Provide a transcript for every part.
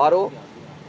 RO,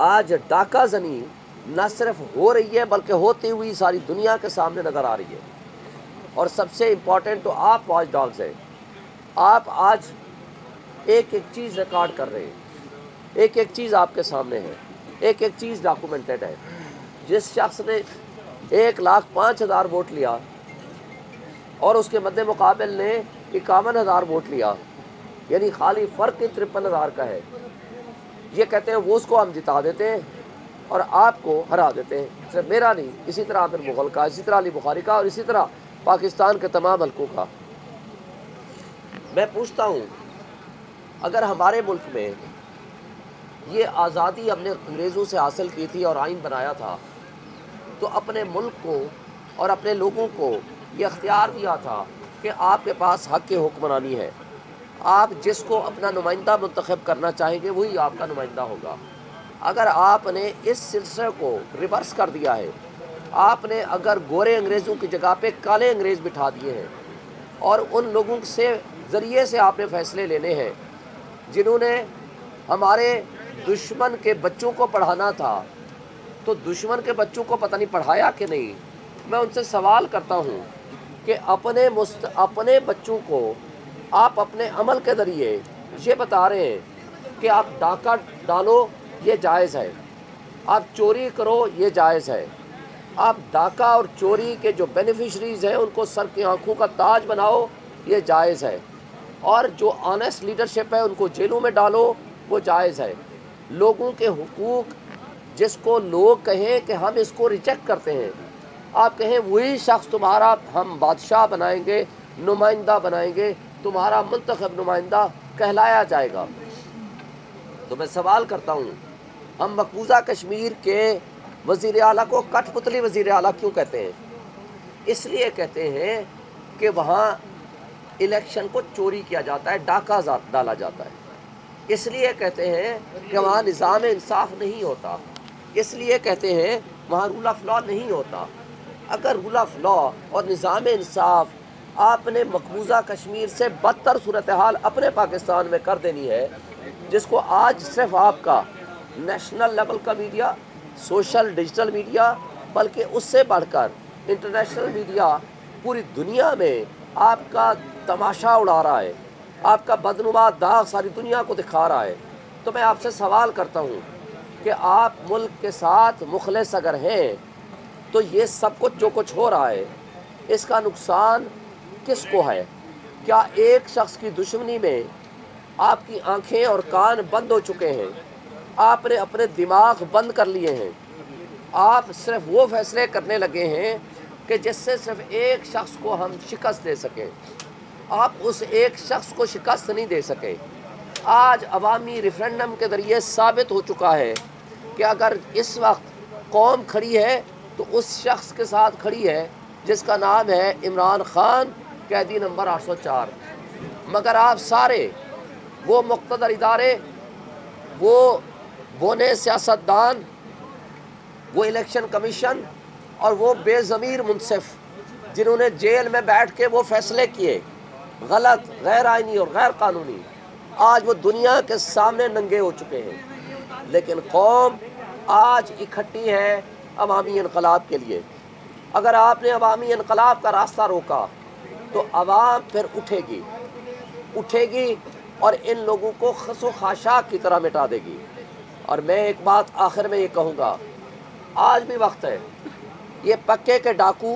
آج ڈاکہ زنی نہ صرف ہو رہی ہے بلکہ ہوتی ہوئی ساری دنیا کے سامنے نظر آ رہی ہے. اور سب سے امپورٹنٹ تو آپ واچ ڈاگز ہیں. آپ آج ایک ایک چیز ریکارڈ کر رہے ہیں, ایک ایک چیز آپ کے سامنے ہے, ایک ایک چیز ڈاکومنٹڈ ہے. جس شخص نے 1,05,000 ووٹ لیا اور اس کے مد مقابل نے 51,000 ووٹ لیا, یعنی خالی فرق 53,000 کا ہے. یہ کہتے ہیں وہ اس کو ہم جتا دیتے ہیں اور آپ کو ہرا دیتے ہیں. صرف میرا نہیں, اسی طرح عامر مغل کا, اسی طرح علی بخاری کا, اور اسی طرح پاکستان کے تمام حلقوں کا. میں پوچھتا ہوں, اگر ہمارے ملک میں یہ آزادی ہم نے انگریزوں سے حاصل کی تھی اور آئین بنایا تھا, تو اپنے ملک کو اور اپنے لوگوں کو یہ اختیار دیا تھا کہ آپ کے پاس حق حکمرانی ہے. آپ جس کو اپنا نمائندہ منتخب کرنا چاہیں گے وہی آپ کا نمائندہ ہوگا. اگر آپ نے اس سلسلے کو ریورس کر دیا ہے, آپ نے اگر گورے انگریزوں کی جگہ پہ کالے انگریز بٹھا دیے ہیں اور ان لوگوں سے ذریعے سے آپ نے فیصلے لینے ہیں جنہوں نے ہمارے دشمن کے بچوں کو پڑھانا تھا, تو دشمن کے بچوں کو پتہ نہیں پڑھایا کہ نہیں. میں ان سے سوال کرتا ہوں کہ اپنے بچوں کو آپ اپنے عمل کے ذریعے یہ بتا رہے ہیں کہ آپ ڈاکہ ڈالو یہ جائز ہے, آپ چوری کرو یہ جائز ہے, آپ ڈاکہ اور چوری کے جو بینیفیشریز ہیں ان کو سر کی آنکھوں کا تاج بناؤ یہ جائز ہے, اور جو آنیسٹ لیڈرشپ ہے ان کو جیلوں میں ڈالو وہ جائز ہے. لوگوں کے حقوق جس کو لوگ کہیں کہ ہم اس کو ریجیکٹ کرتے ہیں, آپ کہیں وہی شخص تمہارا ہم بادشاہ بنائیں گے, نمائندہ بنائیں گے, تمہارا منتخب نمائندہ کہلایا جائے گا. تو میں سوال کرتا ہوں, ہم مقبوضہ کشمیر کے وزیر اعلیٰ کو کٹھ پتلی وزیر اعلیٰ کیوں کہتے ہیں؟ اس لیے کہتے ہیں کہ وہاں الیکشن کو چوری کیا جاتا ہے, ڈاکہ ڈالا جاتا ہے. اس لیے کہتے ہیں کہ وہاں نظام انصاف نہیں ہوتا. اس لیے کہتے ہیں وہاں رول آف لا نہیں ہوتا. اگر رول آف لا اور نظام انصاف آپ نے مقبوضہ کشمیر سے بدتر صورتحال اپنے پاکستان میں کر دینی ہے, جس کو آج صرف آپ کا نیشنل لیول کا میڈیا, سوشل ڈیجیٹل میڈیا, بلکہ اس سے بڑھ کر انٹرنیشنل میڈیا پوری دنیا میں آپ کا تماشا اڑا رہا ہے, آپ کا بدنما داغ ساری دنیا کو دکھا رہا ہے. تو میں آپ سے سوال کرتا ہوں کہ آپ ملک کے ساتھ مخلص اگر ہیں تو یہ سب کچھ جو کچھ ہو رہا ہے اس کا نقصان کس کو ہے؟ کیا ایک شخص کی دشمنی میں آپ کی آنکھیں اور کان بند ہو چکے ہیں؟ آپ نے اپنے دماغ بند کر لیے ہیں. آپ صرف وہ فیصلے کرنے لگے ہیں کہ جس سے صرف ایک شخص کو ہم شکست دے سکیں. آپ اس ایک شخص کو شکست نہیں دے سکے. آج عوامی ریفرینڈم کے ذریعے ثابت ہو چکا ہے کہ اگر اس وقت قوم کھڑی ہے تو اس شخص کے ساتھ کھڑی ہے جس کا نام ہے عمران خان, قیدی نمبر 804. مگر آپ سارے وہ مقتدر ادارے, وہ بونے سیاستدان, وہ الیکشن کمیشن اور وہ بے ضمیر منصف جنہوں نے جیل میں بیٹھ کے وہ فیصلے کیے غلط, غیر آئینی اور غیر قانونی, آج وہ دنیا کے سامنے ننگے ہو چکے ہیں. لیکن قوم آج اکٹھی ہے عوامی انقلاب کے لیے. اگر آپ نے عوامی انقلاب کا راستہ روکا تو عوام پھر اٹھے گی اور ان لوگوں کو خس و خاشاک کی طرح مٹا دے گی. اور میں ایک بات آخر میں یہ کہوں گا, آج بھی وقت ہے. یہ پکے کے ڈاکو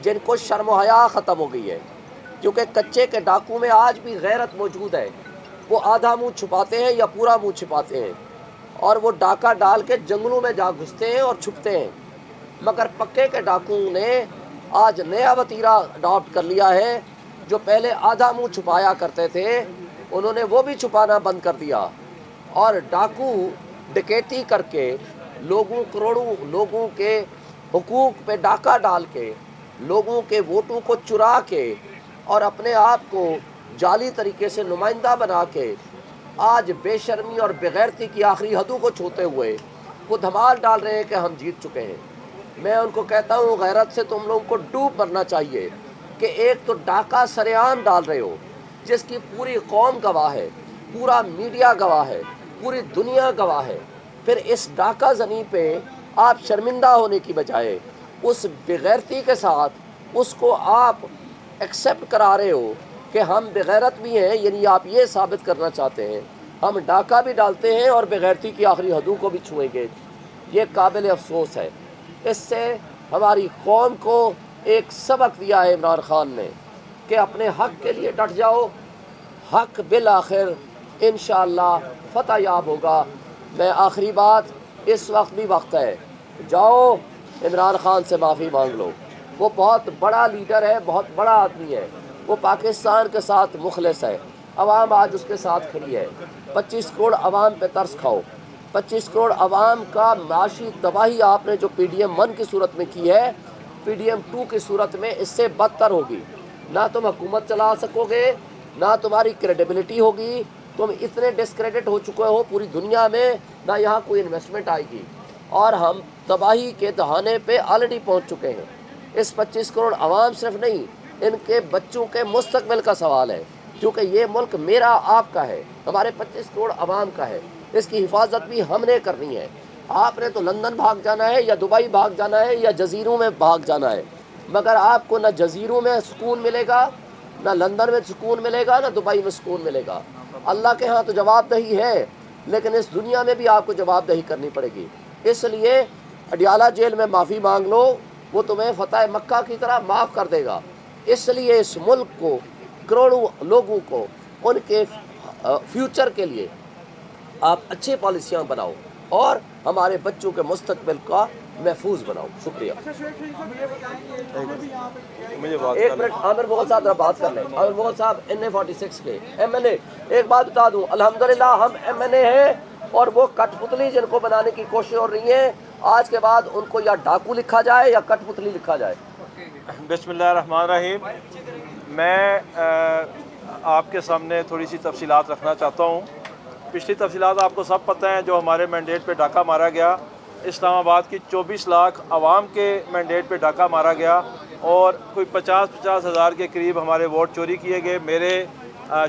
جن کو شرم و حیا ختم ہو گئی ہے, کیونکہ کچے کے ڈاکو میں آج بھی غیرت موجود ہے. وہ آدھا منہ چھپاتے ہیں یا پورا منہ چھپاتے ہیں, اور وہ ڈاکہ ڈال کے جنگلوں میں جا گھستے ہیں اور چھپتے ہیں. مگر پکے کے ڈاکو نے آج نیا وتیرہ اڈاپٹ کر لیا ہے. جو پہلے آدھا منہ چھپایا کرتے تھے انہوں نے وہ بھی چھپانا بند کر دیا, اور ڈاکو ڈکیتی کر کے کروڑوں لوگوں کے حقوق پہ ڈاکہ ڈال کے, لوگوں کے ووٹوں کو چرا کے اور اپنے آپ کو جعلی طریقے سے نمائندہ بنا کے آج بے شرمی اور بغیرتی کی آخری حدوں کو چھوتے ہوئے وہ دھمال ڈال رہے ہیں کہ ہم جیت چکے ہیں. میں ان کو کہتا ہوں غیرت سے تم لوگوں کو ڈوب مرنا چاہیے کہ ایک تو ڈاکہ سرعام ڈال رہے ہو جس کی پوری قوم گواہ ہے, پورا میڈیا گواہ ہے, پوری دنیا گواہ ہے. پھر اس ڈاکہ زنی پہ آپ شرمندہ ہونے کی بجائے اس بغیرتی کے ساتھ اس کو آپ ایکسیپٹ کرا رہے ہو کہ ہم بغیرت بھی ہیں، یعنی آپ یہ ثابت کرنا چاہتے ہیں ہم ڈاکہ بھی ڈالتے ہیں اور بغیرتی کی آخری حدوں کو بھی چھوئیں گے۔ یہ قابل افسوس ہے۔ اس سے ہماری قوم کو ایک سبق دیا ہے عمران خان نے کہ اپنے حق کے لیے ڈٹ جاؤ، حق بالآخر انشاءاللہ فتح یاب ہوگا۔ میں آخری بات، اس وقت بھی وقت ہے، جاؤ عمران خان سے معافی مانگ لو۔ وہ بہت بڑا لیڈر ہے، بہت بڑا آدمی ہے، وہ پاکستان کے ساتھ مخلص ہے، عوام آج اس کے ساتھ کھڑی ہے۔ 25 کروڑ عوام پہ ترس کھاؤ، 25 کروڑ عوام کا معاشی تباہی آپ نے جو پی ڈی ایم 1 کی صورت میں کی ہے، پی ڈی ایم 2 کی صورت میں اس سے بدتر ہوگی۔ نہ تم حکومت چلا سکو گے، نہ تمہاری کریڈیبلٹی ہوگی، تم اتنے ڈسکریڈٹ ہو چکے ہو پوری دنیا میں، نہ یہاں کوئی انویسٹمنٹ آئے گی، اور ہم تباہی کے دہانے پہ آلریڈی پہنچ چکے ہیں۔ اس 25 کروڑ عوام صرف نہیں، ان کے بچوں کے مستقبل کا سوال ہے، کیونکہ یہ ملک میرا آپ کا ہے، ہمارے 25 کروڑ عوام کا ہے، اس کی حفاظت بھی ہم نے کرنی ہے۔ آپ نے تو لندن بھاگ جانا ہے یا دبئی بھاگ جانا ہے یا جزیروں میں بھاگ جانا ہے، مگر آپ کو نہ جزیروں میں سکون ملے گا، نہ لندن میں سکون ملے گا، نہ دبئی میں سکون ملے گا۔ اللہ کے ہاں تو جواب دہی ہے، لیکن اس دنیا میں بھی آپ کو جواب دہی کرنی پڑے گی۔ اس لیے اڈیالہ جیل میں معافی مانگ لو، وہ تمہیں فتح مکہ کی طرح معاف کر دے گا۔ اس لیے اس ملک کو، کروڑوں لوگوں کو، ان کے فیوچر کے لیے آپ اچھی پالیسیاں بناؤ اور ہمارے بچوں کے مستقبل کا محفوظ بناؤ۔ شکریہ۔ ایک منٹ، عامر مغل صاحب ذرا بات کر لیں۔ عامر مغل صاحب NA46 کے MNA، ایک بات بتا دوں، الحمدللہ ہم MNA ہیں، اور وہ کٹ پتلی جن کو بنانے کی کوشش ہو رہی ہے، آج کے بعد ان کو یا ڈاکو لکھا جائے یا کٹ پتلی لکھا جائے۔ بسم اللہ الرحمن الرحیم۔ میں آپ کے سامنے تھوڑی سی تفصیلات رکھنا چاہتا ہوں۔ پچھلی تفصیلات آپ کو سب پتہ ہیں، جو ہمارے مینڈیٹ پہ ڈاکہ مارا گیا، اسلام آباد کی 24 لاکھ عوام کے مینڈیٹ پہ ڈاکہ مارا گیا، اور کوئی 50 ہزار کے قریب ہمارے ووٹ چوری کیے گئے، میرے،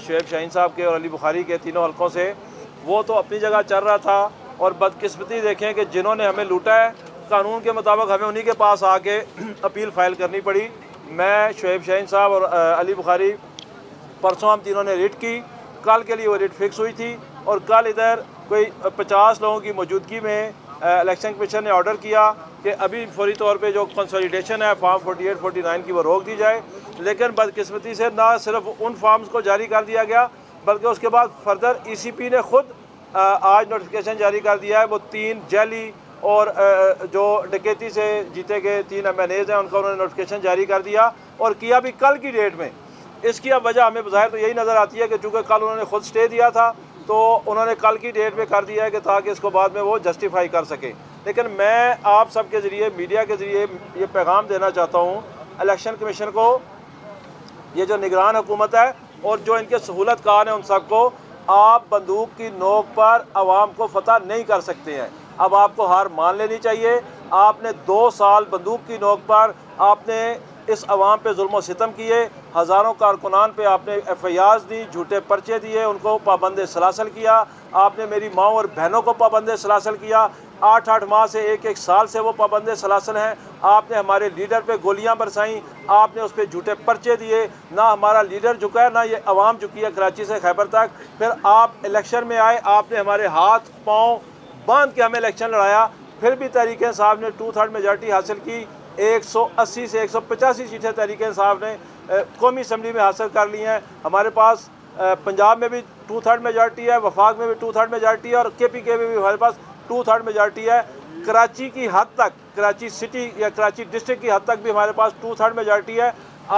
شعیب شاہین صاحب کے اور علی بخاری کے تینوں حلقوں سے۔ وہ تو اپنی جگہ چل رہا تھا، اور بدقسمتی دیکھیں کہ جنہوں نے ہمیں لوٹا ہے، قانون کے مطابق ہمیں انہی کے پاس آ کے اپیل فائل کرنی پڑی۔ میں، شعیب شاہین صاحب اور علی بخاری، پرسوں ہم تینوں نے ریٹ کی، کل کے لیے وہ ریٹ فکس ہوئی تھی، اور کل ادھر کوئی 50 لوگوں کی موجودگی میں الیکشن کمیشن نے آرڈر کیا کہ ابھی فوری طور پہ جو کنسولیڈیشن ہے فارم 48 49 کی وہ روک دی جائے۔ لیکن بدقسمتی سے نہ صرف ان فارمز کو جاری کر دیا گیا، بلکہ اس کے بعد فردر ECP نے خود آج نوٹیفیکیشن جاری کر دیا ہے۔ وہ 3 جعلی اور جو ڈکیتی سے جیتے گئے 3 MNAs ہیں، ان کا انہوں نے نوٹیفیکیشن جاری کر دیا، اور کیا بھی کل کی ڈیٹ میں۔ اس کی اب وجہ ہمیں بظاہر تو یہی نظر آتی ہے کہ چونکہ کل انہوں نے خود سٹے دیا تھا، تو انہوں نے کل کی ڈیٹ میں کر دیا ہے کہ تاکہ اس کو بعد میں وہ جسٹیفائی کر سکیں۔ لیکن میں آپ سب کے ذریعے، میڈیا کے ذریعے یہ پیغام دینا چاہتا ہوں الیکشن کمیشن کو، یہ جو نگران حکومت ہے اور جو ان کے سہولت کار ہیں، ان سب کو، آپ بندوق کی نوک پر عوام کو فتح نہیں کر سکتے ہیں۔ اب آپ کو ہار مان لینی چاہیے۔ آپ نے 2 سال بندوق کی نوک پر آپ نے اس عوام پہ ظلم و ستم کیے، ہزاروں کارکنان پہ آپ نے FIRs دی، جھوٹے پرچے دیے، ان کو پابند سلاسل کیا۔ آپ نے میری ماؤں اور بہنوں کو پابند سلاسل کیا، 8 ماہ سے 1 سال سے وہ پابند سلاسل ہیں۔ آپ نے ہمارے لیڈر پہ گولیاں برسائیں، آپ نے اس پہ جھوٹے پرچے دیے، نہ ہمارا لیڈر جھکا ہے، نہ یہ عوام جھکی ہے کراچی سے خیبر تک۔ پھر آپ الیکشن میں آئے، آپ نے ہمارے ہاتھ پاؤں باندھ کے ہمیں الیکشن لڑایا، پھر بھی تحریک انصاف نے 2/3 میجارٹی حاصل کی۔ 180 سے 185 سیٹیں تحریک انصاف نے قومی اسمبلی میں حاصل کر لی ہیں۔ ہمارے پاس پنجاب میں بھی 2/3 میجارٹی ہے، وفاق میں بھی 2/3 میجارٹی ہے، اور KPK میں بھی ہمارے پاس 2/3 میجارٹی ہے۔ کراچی کی حد تک، کراچی سٹی یا کراچی ڈسٹرکٹ کی حد تک بھی ہمارے پاس 2/3 میجارٹی ہے۔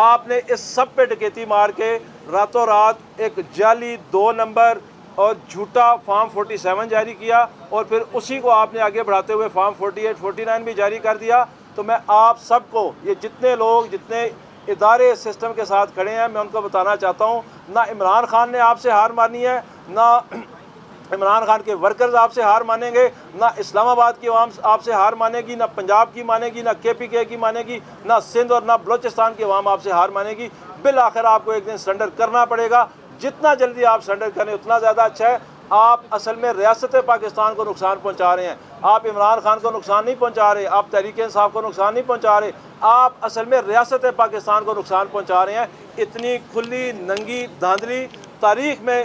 آپ نے اس سب پہ ڈکیتی مار کے راتوں رات ایک جعلی 2 نمبر اور جھوٹا فارم 47 جاری کیا، اور پھر اسی کو آپ نے آگے بڑھاتے ہوئے فارم 48 49 بھی جاری کر دیا۔ تو میں آپ سب کو، یہ جتنے لوگ، جتنے ادارے سسٹم کے ساتھ کھڑے ہیں، میں ان کو بتانا چاہتا ہوں، نہ عمران خان نے آپ سے ہار مانی ہے، نہ عمران خان کے ورکرز آپ سے ہار مانیں گے، نہ اسلام آباد کی عوام آپ سے ہار مانے گی، نہ پنجاب کی مانے گی، نہ KPK کی مانے گی، نہ سندھ اور نہ بلوچستان کی عوام آپ سے ہار مانے گی۔ بالآخر آپ کو ایک دن سرنڈر کرنا پڑے گا۔ جتنا جلدی آپ سرنڈر کریں اتنا زیادہ اچھا ہے۔ آپ اصل میں ریاست پاکستان کو نقصان پہنچا رہے ہیں. آپ عمران خان کو نقصان نہیں پہنچا رہے, آپ تحریک انصاف کو نقصان نہیں پہنچا رہے, آپ اصل میں ریاست پاکستان کو نقصان پہنچا رہے ہیں. اتنی کھلی ننگی دھاندلی تاریخ میں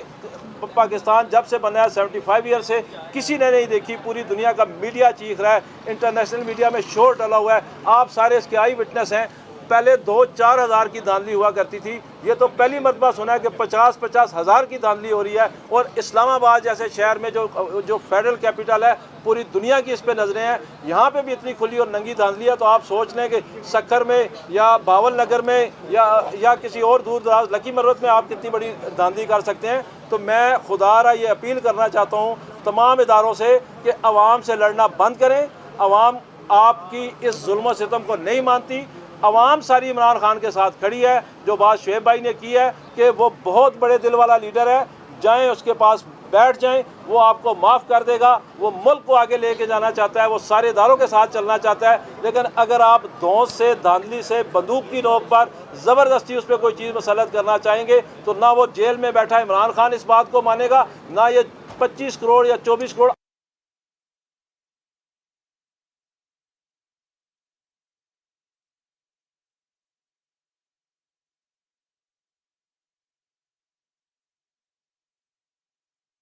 پاکستان جب سے بنا ہے 75 ایئر سے کسی نے نہیں دیکھی. پوری دنیا کا میڈیا چیخ رہا ہے, انٹرنیشنل میڈیا میں شور ڈلا ہوا ہے, آپ سارے اس کے آئی وٹنس ہیں. پہلے 2-4 ہزار کی دھاندلی ہوا کرتی تھی, یہ تو پہلی مرتبہ سنا ہے کہ 50-50 ہزار کی دھاندلی ہو رہی ہے. اور اسلام آباد جیسے شہر میں جو فیڈرل کیپٹل ہے, پوری دنیا کی اس پہ نظریں ہیں, یہاں پہ بھی اتنی کھلی اور ننگی دھاندلی ہے. تو آپ سوچ لیں کہ سکھر میں یا باول نگر میں یا کسی اور دور دراز لکی مروت میں آپ کتنی بڑی دھاندلی کر سکتے ہیں. تو میں خدا را یہ اپیل کرنا چاہتا ہوں تمام اداروں سے کہ عوام سے لڑنا بند کریں. عوام آپ کی اس ظلم و ستم کو نہیں مانتی. عوام ساری عمران خان کے ساتھ کھڑی ہے. جو بات شعیب بھائی نے کی ہے کہ وہ بہت بڑے دل والا لیڈر ہے, جائیں اس کے پاس بیٹھ جائیں, وہ آپ کو معاف کر دے گا. وہ ملک کو آگے لے کے جانا چاہتا ہے, وہ سارے اداروں کے ساتھ چلنا چاہتا ہے. لیکن اگر آپ دھونس سے, دھاندلی سے, بندوق کی نوک پر زبردستی اس پہ کوئی چیز مسلط کرنا چاہیں گے تو نہ وہ جیل میں بیٹھا عمران خان اس بات کو مانے گا, نہ یہ 25 کروڑ یا 24 کروڑ